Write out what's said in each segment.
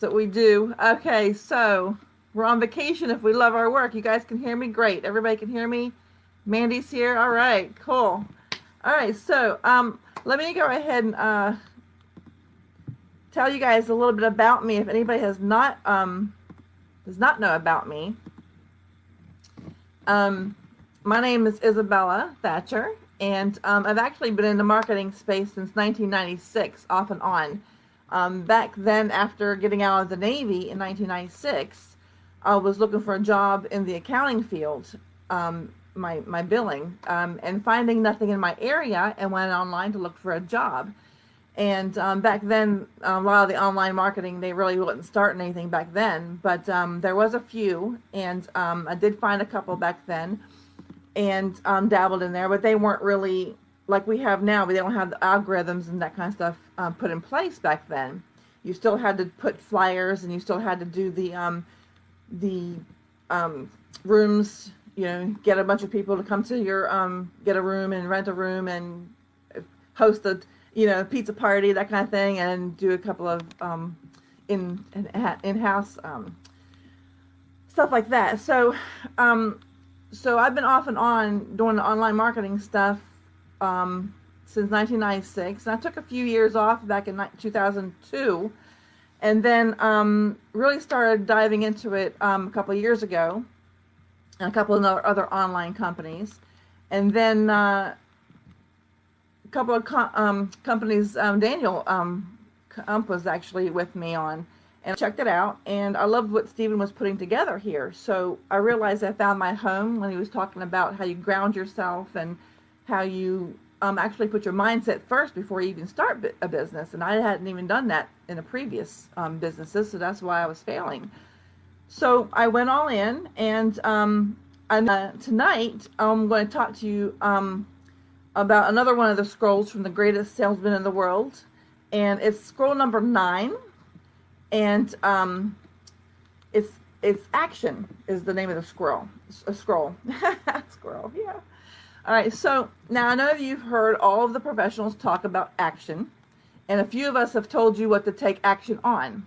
what we do. Okay, so we're on vacation if we love our work. You guys can hear me? Great. Everybody can hear me? Mandy's here? All right, cool. All right, so let me go ahead and tell you guys a little bit about me if anybody does not know about me. My name is Isabella Thatcher, and I've actually been in the marketing space since 1996, off and on. Back then, after getting out of the Navy in 1996, I was looking for a job in the accounting field, my billing, and finding nothing in my area, and went online to look for a job. And back then, a lot of the online marketing, they really wasn't starting anything back then, but there was a few, and I did find a couple back then, and dabbled in there, but they weren't really like we have now. We don't have the algorithms and that kind of stuff put in place back then. You still had to put flyers, and you still had to do the rooms, get a bunch of people to come to your, get a room and rent a room and host a, pizza party, that kind of thing, and do a couple of in-house stuff like that. So I've been off and on doing the online marketing stuff since 1996, and I took a few years off back in 2002, and then really started diving into it a couple of years ago, and a couple of other online companies, and then couple of companies Daniel was actually with me on, and I checked it out, and I loved what Stephen was putting together here. So I realized I found my home when he was talking about how you ground yourself and how you actually put your mindset first before you even start a business. And I hadn't even done that in the previous businesses, so that's why I was failing. So I went all in, and tonight I'm going to talk to you about another one of the scrolls from The Greatest Salesman in the World, and it's scroll number 9, and it's action is the name of the scroll. Scroll, yeah. All right, so now I know you've heard all of the professionals talk about action, and a few of us have told you what to take action on,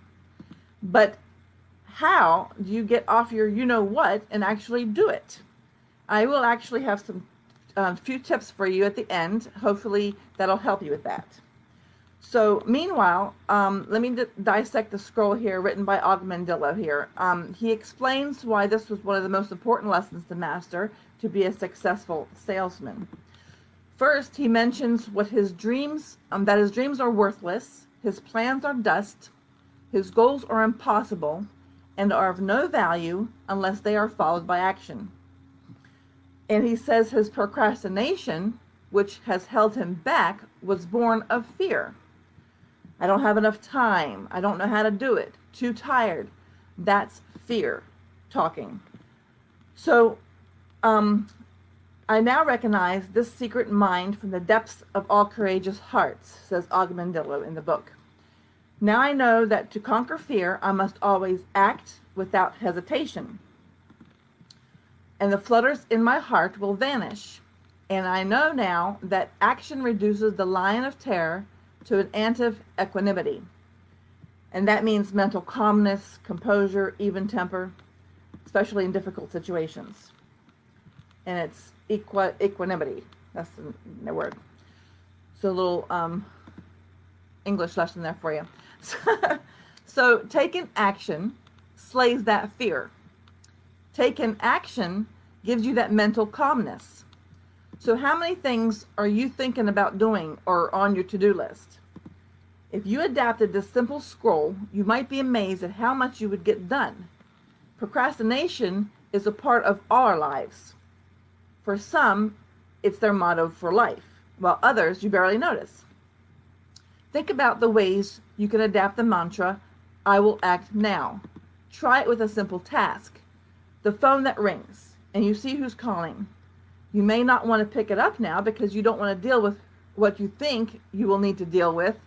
but how do you get off your you-know-what and actually do it? I will actually have some few tips for you at the end. Hopefully that'll help you with that. So meanwhile, let me dissect the scroll here written by Augmendillo here. He explains why this was one of the most important lessons to master to be a successful salesman. First, he mentions what his dreams, that his dreams are worthless, his plans are dust, his goals are impossible, and are of no value unless they are followed by action. And he says his procrastination, which has held him back, was born of fear. I don't have enough time. I don't know how to do it. Too tired. That's fear talking. So I now recognize this secret mind from the depths of all courageous hearts, says Augmendillo in the book. Now I know that to conquer fear, I must always act without hesitation, and the flutters in my heart will vanish. And I know now that action reduces the lion of terror to an ant of equanimity. And that means mental calmness, composure, even temper, especially in difficult situations. And it's equanimity. That's the word. So a little English lesson there for you. So taking action slays that fear. Taking action gives you that mental calmness. So how many things are you thinking about doing or on your to-do list? If you adapted this simple scroll, you might be amazed at how much you would get done. Procrastination is a part of all our lives. For some, it's their motto for life, while others you barely notice. Think about the ways you can adapt the mantra, I will act now. Try it with a simple task. The phone that rings, and you see who's calling. You may not want to pick it up now because you don't want to deal with what you think you will need to deal with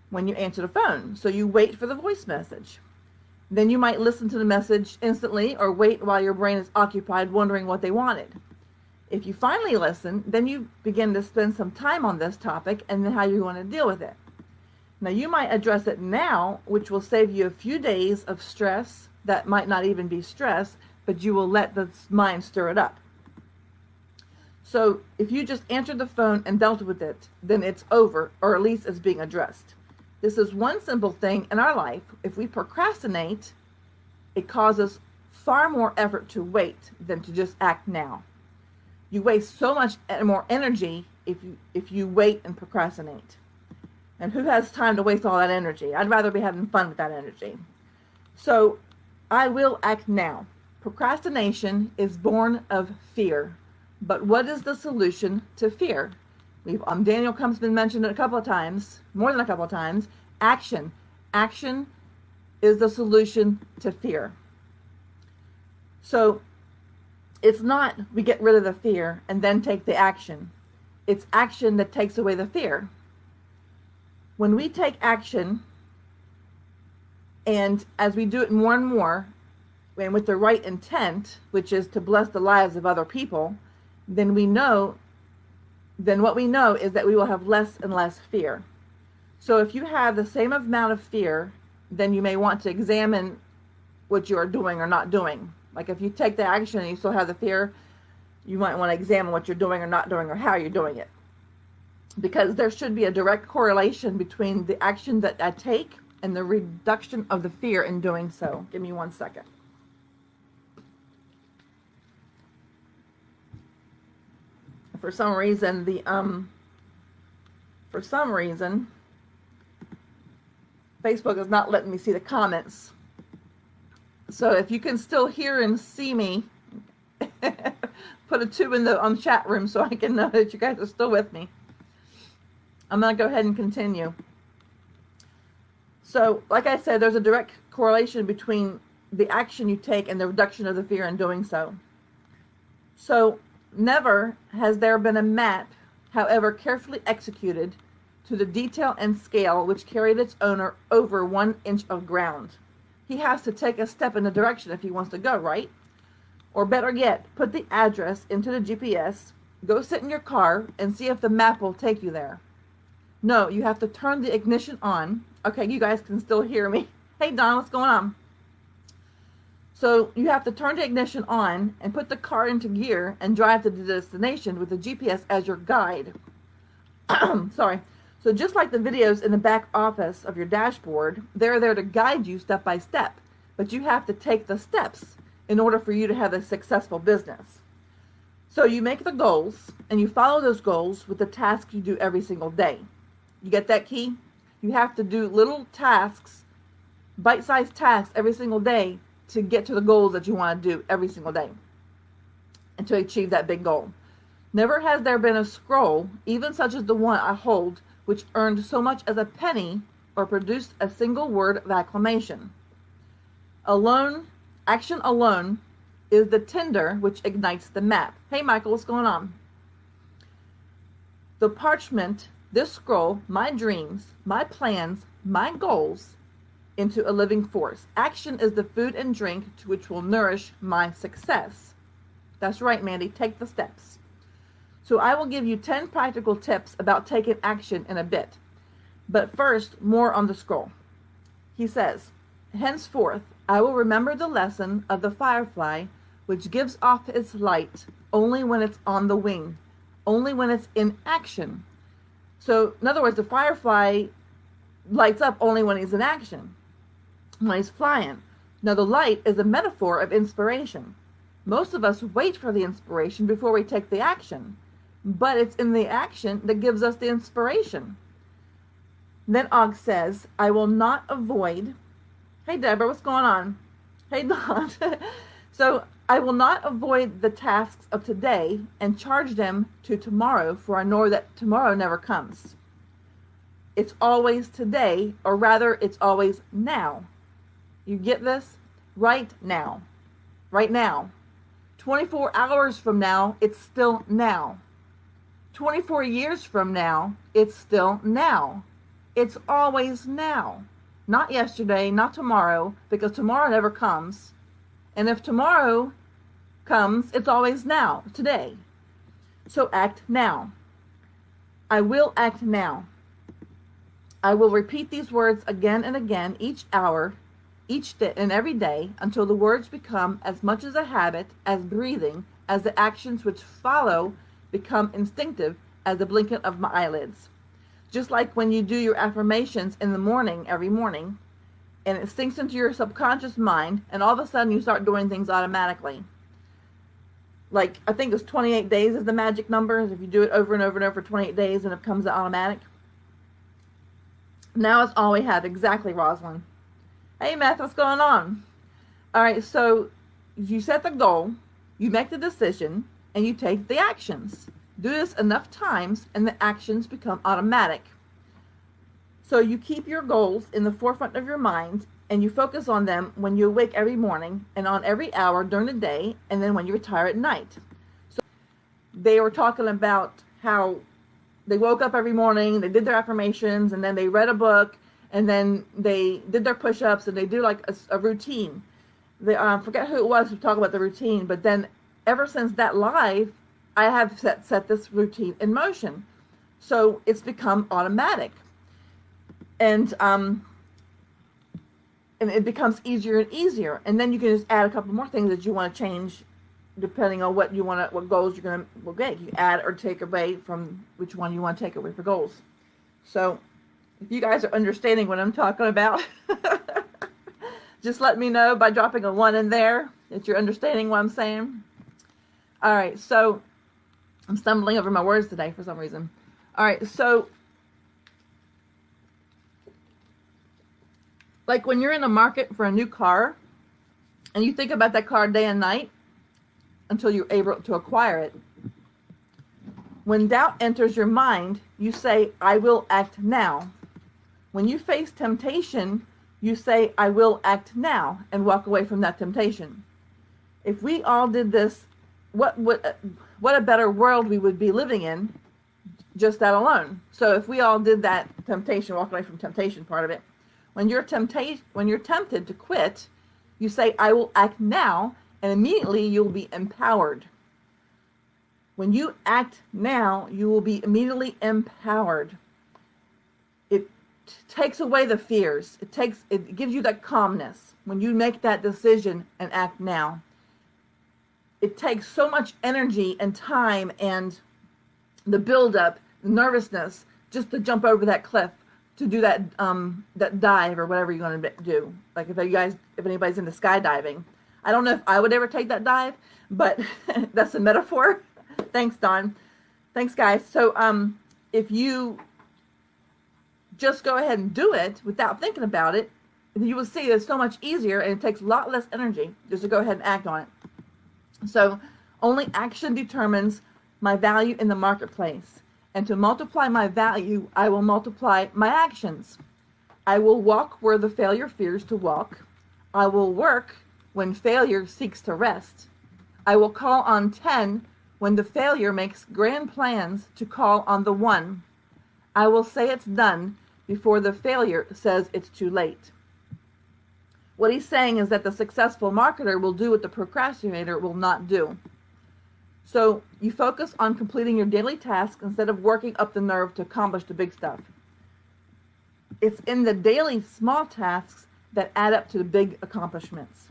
when you answer the phone. So you wait for the voice message. Then you might listen to the message instantly or wait while your brain is occupied wondering what they wanted. If you finally listen, then you begin to spend some time on this topic and then how you want to deal with it. Now you might address it now, which will save you a few days of stress that might not even be stress, but you will let the mind stir it up. So if you just answered the phone and dealt with it, then it's over, or at least it's being addressed. This is one simple thing in our life. If we procrastinate, it causes far more effort to wait than to just act now. You waste so much more energy if you wait and procrastinate. And who has time to waste all that energy? I'd rather be having fun with that energy. So I will act now. Procrastination is born of fear. But what is the solution to fear? Daniel Cump's been mentioned a couple of times, more than a couple of times. Action. Action is the solution to fear. So it's not we get rid of the fear and then take the action. It's action that takes away the fear. When we take action, and as we do it more and more, and with the right intent, which is to bless the lives of other people, then what we know is that we will have less and less fear. So if you have the same amount of fear, then you may want to examine what you are doing or not doing. Like if you take the action and you still have the fear, you might want to examine what you're doing or not doing or how you're doing it. Because there should be a direct correlation between the action that I take and the reduction of the fear in doing so. Give me 1 second. For some reason, Facebook is not letting me see the comments. So if you can still hear and see me, put a 2 in the chat room so I can know that you guys are still with me. I'm going to go ahead and continue. So, like I said, there's a direct correlation between the action you take and the reduction of the fear in doing so. So, never has there been a map, however carefully executed, to the detail and scale which carried its owner over 1 inch of ground. He has to take a step in the direction if he wants to go, right? Or better yet, put the address into the GPS, go sit in your car, and see if the map will take you there. No, you have to turn the ignition on. Okay, you guys can still hear me. Hey, Don, what's going on? So you have to turn the ignition on and put the car into gear and drive to the destination with the GPS as your guide. Sorry. So just like the videos in the back office of your dashboard, they're there to guide you step by step. But you have to take the steps in order for you to have a successful business. So you make the goals and you follow those goals with the tasks you do every single day. You get that key? You have to do little tasks, bite-sized tasks every single day to get to the goals that you want to do every single day and to achieve that big goal. Never has there been a scroll, even such as the one I hold, which earned so much as a penny or produced a single word of acclamation. Action alone is the tinder which ignites the map. Hey, Michael, what's going on? The parchment, this scroll, my dreams, my plans, my goals, into a living force. Action is the food and drink which will nourish my success. That's right, Mandy. Take the steps. So I will give you 10 practical tips about taking action in a bit. But first, more on the scroll. He says, henceforth, I will remember the lesson of the firefly, which gives off its light only when it's on the wing, only when it's in action. So, in other words, the firefly lights up only when he's in action, when he's flying. Now, the light is a metaphor of inspiration. Most of us wait for the inspiration before we take the action, but it's in the action that gives us the inspiration. Then Og says, I will not avoid... Hey, Deborah, what's going on? Hey, Don. So, I will not avoid the tasks of today and charge them to tomorrow, for I know that tomorrow never comes. It's always today, or rather, it's always now. You get this? Right now. Right now. 24 hours from now, it's still now. 24 years from now, it's still now. It's always now. Not yesterday, not tomorrow, because tomorrow never comes. And if tomorrow comes, it's always now, today. So act now. I will act now. I will repeat these words again and again each hour, each day, and every day until the words become as much as a habit as breathing, as the actions which follow become instinctive as the blinking of my eyelids. Just like when you do your affirmations in the morning, every morning, and it sinks into your subconscious mind, and all of a sudden you start doing things automatically. Like, I think it's 28 days is the magic number. If you do it over and over and over for 28 days, and it becomes automatic. Now it's all we have. Exactly, Rosalind. Hey, Matt, what's going on? All right, so you set the goal, you make the decision, and you take the actions. Do this enough times, and the actions become automatic. So you keep your goals in the forefront of your mind, and you focus on them when you awake every morning and on every hour during the day, and then when you retire at night. So they were talking about how they woke up every morning, they did their affirmations, and then they read a book, and then they did their push-ups, and they do like a routine. They forget who it was who talked about the routine, but then ever since that live, I have set this routine in motion. So it's become automatic. And it becomes easier and easier. And then you can just add a couple more things that you want to change depending on what goals you're going to make. You add or take away from which one you want to take away for goals. So if you guys are understanding what I'm talking about, just let me know by dropping a 1 in there that you're understanding what I'm saying. All right, so I'm stumbling over my words today for some reason. All right, so like when you're in the market for a new car and you think about that car day and night until you're able to acquire it. When doubt enters your mind, you say, I will act now. When you face temptation, you say, I will act now, and walk away from that temptation. If we all did this, what a better world we would be living in, just that alone. So if we all did that temptation, walk away from temptation part of it, when you're tempted to quit, you say, I will act now, and immediately you'll be empowered. When you act now, you will be immediately empowered. It takes away the fears. It gives you that calmness when you make that decision and act now. It takes so much energy and time and the buildup, the nervousness, just to jump over that cliff, to do that dive or whatever you're going to do. Like if anybody's into skydiving, I don't know if I would ever take that dive, but that's a metaphor. Thanks, Don. Thanks, guys. So if you just go ahead and do it without thinking about it, you will see it's so much easier and it takes a lot less energy just to go ahead and act on it. So only action determines my value in the marketplace. And to multiply my value, I will multiply my actions. I will walk where the failure fears to walk. I will work when failure seeks to rest. I will call on 10 when the failure makes grand plans to call on the 1. I will say it's done before the failure says it's too late. What he's saying is that the successful marketer will do what the procrastinator will not do. So you focus on completing your daily tasks instead of working up the nerve to accomplish the big stuff. It's in the daily small tasks that add up to the big accomplishments.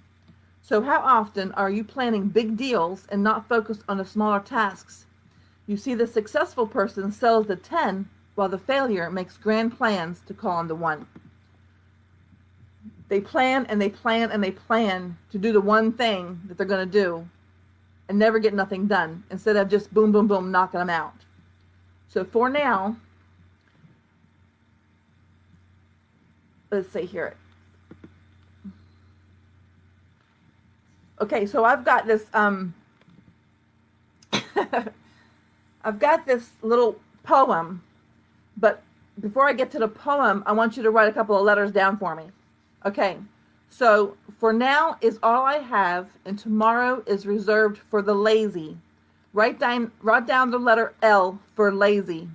So how often are you planning big deals and not focused on the smaller tasks? You see, the successful person sells the 10 while the failure makes grand plans to call on the 1. They plan and they plan and they plan to do the one thing that they're going to do and never get nothing done, instead of just boom, boom, boom, knocking them out. So for now, let's see here. Okay, so I've got this, I've got this little poem, but before I get to the poem, I want you to write a couple of letters down for me. Okay, so for now is all I have, and tomorrow is reserved for the lazy. Write down the letter L for lazy.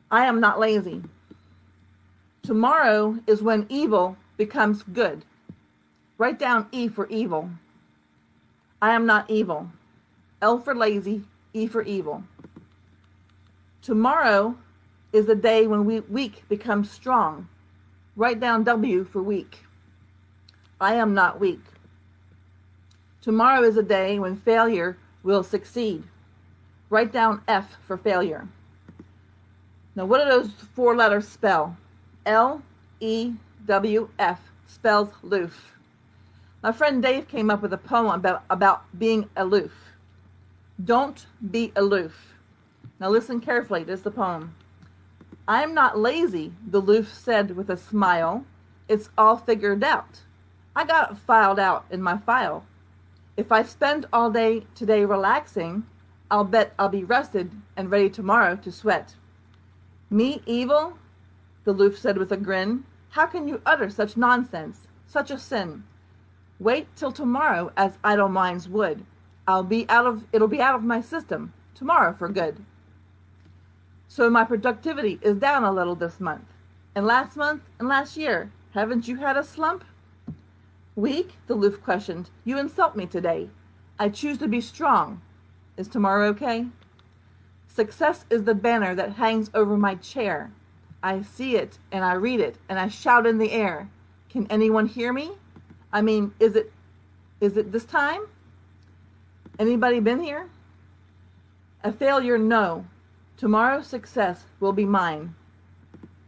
I am not lazy. Tomorrow is when evil becomes good. Write down E for evil. I am not evil. L for lazy, E for evil. Tomorrow is the day when weak becomes strong. Write down W for weak. I am not weak. Tomorrow is a day when failure will succeed. Write down F for failure. Now, what do those four letters spell? L-E-W-F spells loof. My friend Dave came up with a poem about being aloof. Don't be aloof. Now listen carefully, this is the poem. I'm not lazy, the loof said with a smile. It's all figured out. I got it filed out in my file. If I spend all day today relaxing, I'll bet I'll be rested and ready tomorrow to sweat. Me evil? The loof said with a grin. How can you utter such nonsense, such a sin? Wait till tomorrow, as idle minds would. It'll be out of my system tomorrow for good. So my productivity is down a little this month. And last month and last year, haven't you had a slump? Weak? The loof questioned. You insult me today. I choose to be strong. Is tomorrow okay? Success is the banner that hangs over my chair. I see it and I read it and I shout in the air. Can anyone hear me? I mean, is it this time? Anybody been here? A failure, no. Tomorrow's success will be mine.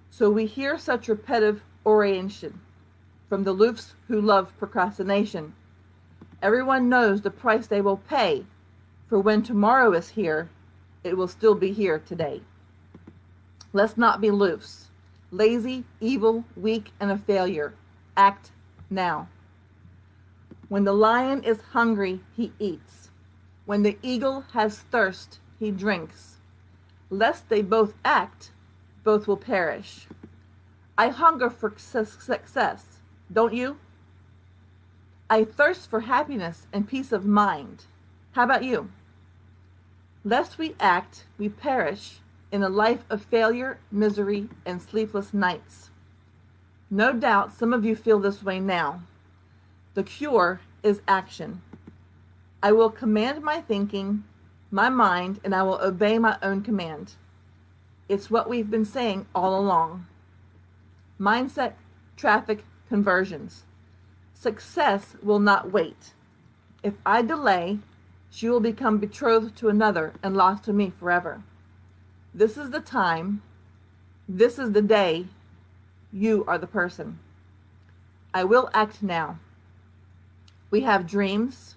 So we hear such repetitive oration from the loofs who love procrastination. Everyone knows the price they will pay, for when tomorrow is here, it will still be here today. Let's not be loofs, lazy, evil, weak, and a failure. Act now. When the lion is hungry, he eats. When the eagle has thirst, he drinks. Lest they both act, both will perish. I hunger for success, don't you? I thirst for happiness and peace of mind. How about you? Lest we act, we perish in a life of failure, misery, and sleepless nights. No doubt some of you feel this way now. The cure is action. I will command my thinking, my mind, and I will obey my own command. It's what we've been saying all along. Mindset, traffic, conversions. Success will not wait. If I delay, she will become betrothed to another and lost to me forever. This is the time. This is the day. You are the person. I will act now. We have dreams.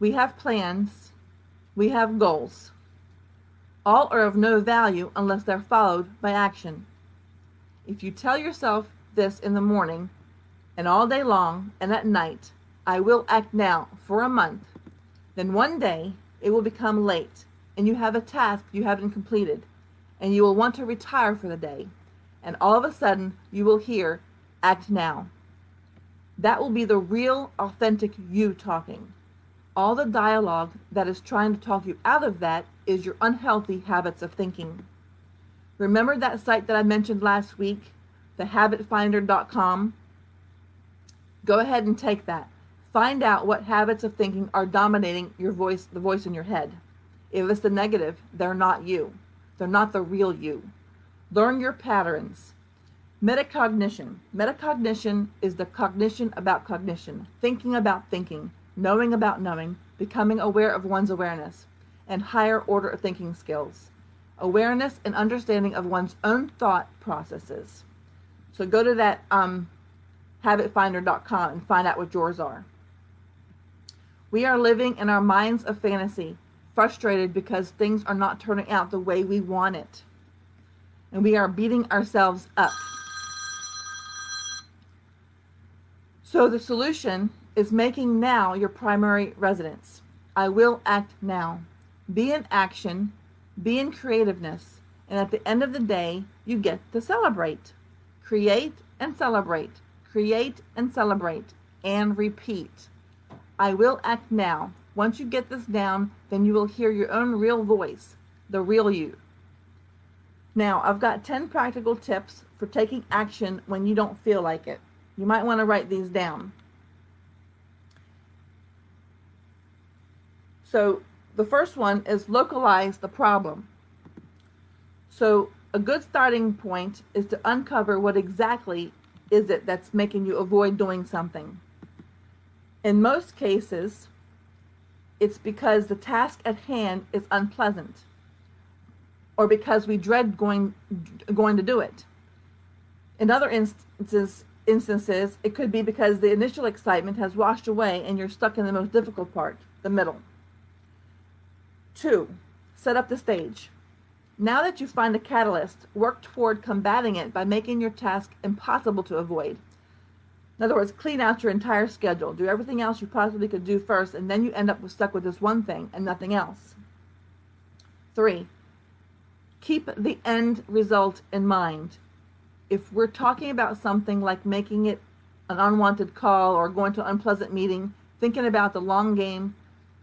We have plans. We have goals. All are of no value unless they're followed by action. If you tell yourself this in the morning and all day long and at night, I will act now for a month, then one day it will become late and you have a task you haven't completed and you will want to retire for the day, and all of a sudden you will hear, act now. That will be the real, authentic you talking. All the dialogue that is trying to talk you out of that is your unhealthy habits of thinking. Remember that site that I mentioned last week, thehabitfinder.com? Go ahead and take that. Find out what habits of thinking are dominating your voice, the voice in your head. If it's the negative, they're not you. They're not the real you. Learn your patterns. Metacognition. Metacognition is the cognition about cognition, thinking about thinking, knowing about knowing, becoming aware of one's awareness, and higher order of thinking skills. Awareness and understanding of one's own thought processes. So go to that habitfinder.com and find out what yours are. We are living in our minds of fantasy, frustrated because things are not turning out the way we want it. And we are beating ourselves up. So the solution is making now your primary residence. I will act now. Be in action, be in creativeness, and at the end of the day, you get to celebrate. Create and celebrate. Create and celebrate. And repeat. I will act now. Once you get this down, then you will hear your own real voice, the real you. Now, I've got 10 practical tips for taking action when you don't feel like it. You might want to write these down. So the first one is localize the problem. So a good starting point is to uncover what exactly is it that's making you avoid doing something. In most cases, it's because the task at hand is unpleasant, or because we dread going to do it. In other instances, it could be because the initial excitement has washed away and you're stuck in the most difficult part, the middle. 2. Set up the stage. Now that you find a catalyst, work toward combating it by making your task impossible to avoid. In other words, clean out your entire schedule. Do everything else you possibly could do first, and then you end up stuck with this one thing and nothing else. 3. Keep the end result in mind. If we're talking about something like making it an unwanted call or going to an unpleasant meeting, thinking about the long game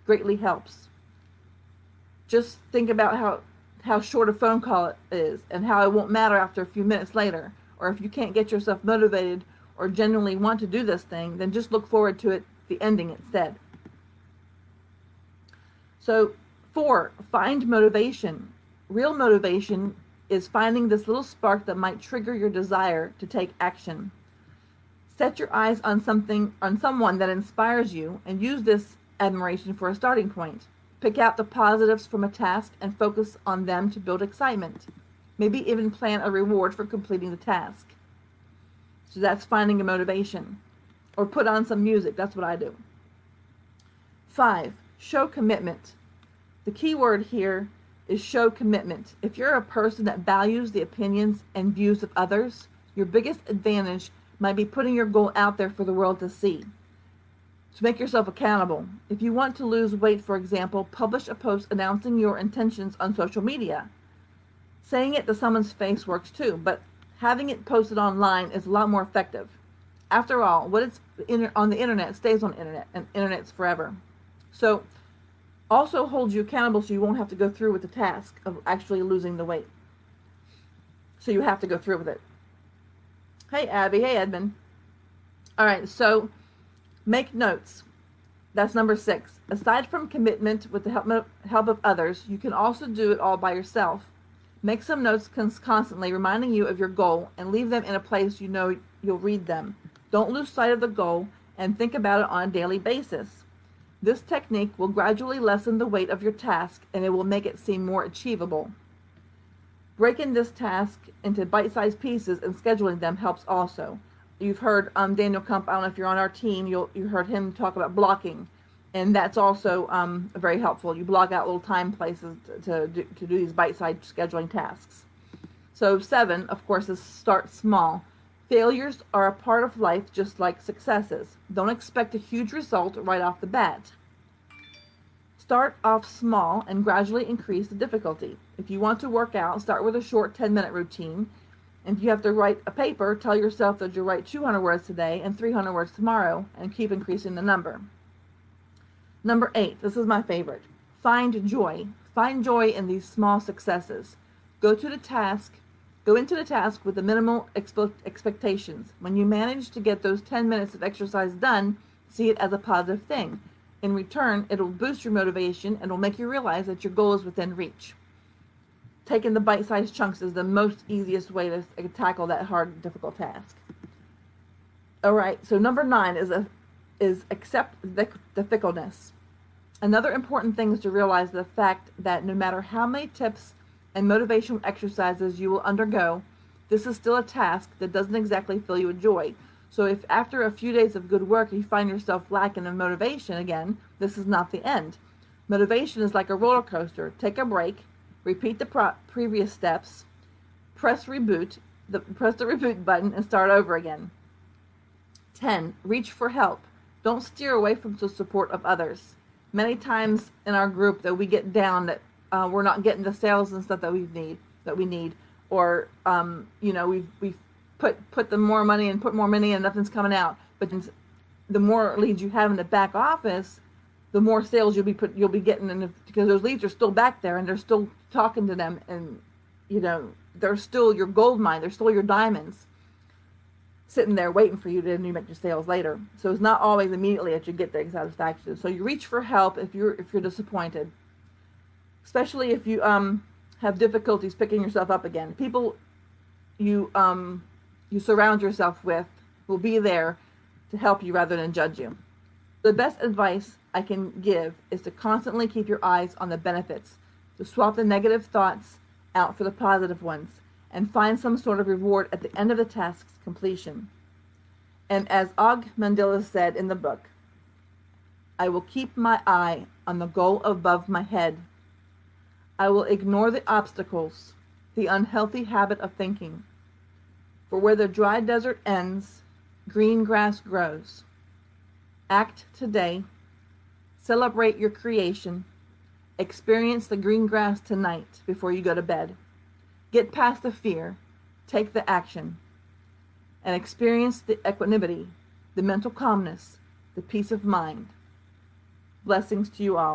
greatly helps. Just think about how short a phone call it is and how it won't matter after a few minutes later. Or if you can't get yourself motivated or genuinely want to do this thing, then just look forward to the ending instead. So 4, find motivation. Real motivation is finding this little spark that might trigger your desire to take action. Set your eyes on someone that inspires you, and use this admiration for a starting point. Pick out the positives from a task and focus on them to build excitement. Maybe even plan a reward for completing the task. So that's finding a motivation. Or put on some music. That's what I do. 5, show commitment. The key word here is show commitment. If you're a person that values the opinions and views of others, your biggest advantage might be putting your goal out there for the world to see. So make yourself accountable. If you want to lose weight, for example, publish a post announcing your intentions on social media. Saying it to someone's face works too, but having it posted online is a lot more effective. After all, what is on the internet stays on the internet, and internet's forever. So also hold you accountable so you won't have to go through with the task of actually losing the weight. So you have to go through with it. Hey, Abby. Hey, Edmund. All right, so make notes. That's number 6. Aside from commitment with the help of others, you can also do it all by yourself. Make some notes constantly reminding you of your goal, and leave them in a place you know you'll read them. Don't lose sight of the goal, and think about it on a daily basis. This technique will gradually lessen the weight of your task, and it will make it seem more achievable. Breaking this task into bite-sized pieces and scheduling them helps also. You've heard Daniel Kump, I don't know if you're on our team, you heard him talk about blocking, and that's also very helpful. You block out little time places to do these bite-sized scheduling tasks. So 7, of course, is start small. Failures are a part of life just like successes. Don't expect a huge result right off the bat. Start off small and gradually increase the difficulty. If you want to work out, start with a short 10-minute routine. And if you have to write a paper, tell yourself that you'll write 200 words today and 300 words tomorrow, and keep increasing the number. Number 8, this is my favorite. Find joy. Find joy in these small successes. Go into the task with the minimal expectations. When you manage to get those 10 minutes of exercise done, see it as a positive thing. In return, it'll boost your motivation and will make you realize that your goal is within reach. Taking the bite-sized chunks is the most easiest way to tackle that hard, difficult task. All right, so number 9 is accept the fickleness. Another important thing is to realize the fact that no matter how many tips and motivational exercises you will undergo, this is still a task that doesn't exactly fill you with joy. So if after a few days of good work you find yourself lacking in motivation again, this is not the end. Motivation is like a roller coaster. Take a break, repeat the previous steps, press the reboot button, and start over again. 10. Reach for help. Don't steer away from the support of others. Many times in our group that we get down that we're not getting the sales and stuff that we need, or we've put the more money and put more money and nothing's coming out. But the more leads you have in the back office, the more sales you'll be getting, because those leads are still back there and they're still talking to them, and they're still your gold mine, they're still your diamonds, sitting there waiting for you to make your sales later. So it's not always immediately that you get the satisfaction. So you reach for help if you're disappointed, especially if you have have difficulties picking yourself up again. People you surround yourself with will be there to help you rather than judge you. The best advice I can give is to constantly keep your eyes on the benefits, to swap the negative thoughts out for the positive ones, and find some sort of reward at the end of the task's completion. And as Og Mandela said in the book, I will keep my eye on the goal above my head. I will ignore the obstacles, the unhealthy habit of thinking. For where the dry desert ends, green grass grows. Act today. Celebrate your creation. Experience the green grass tonight before you go to bed. Get past the fear. Take the action. And experience the equanimity, the mental calmness, the peace of mind. Blessings to you all.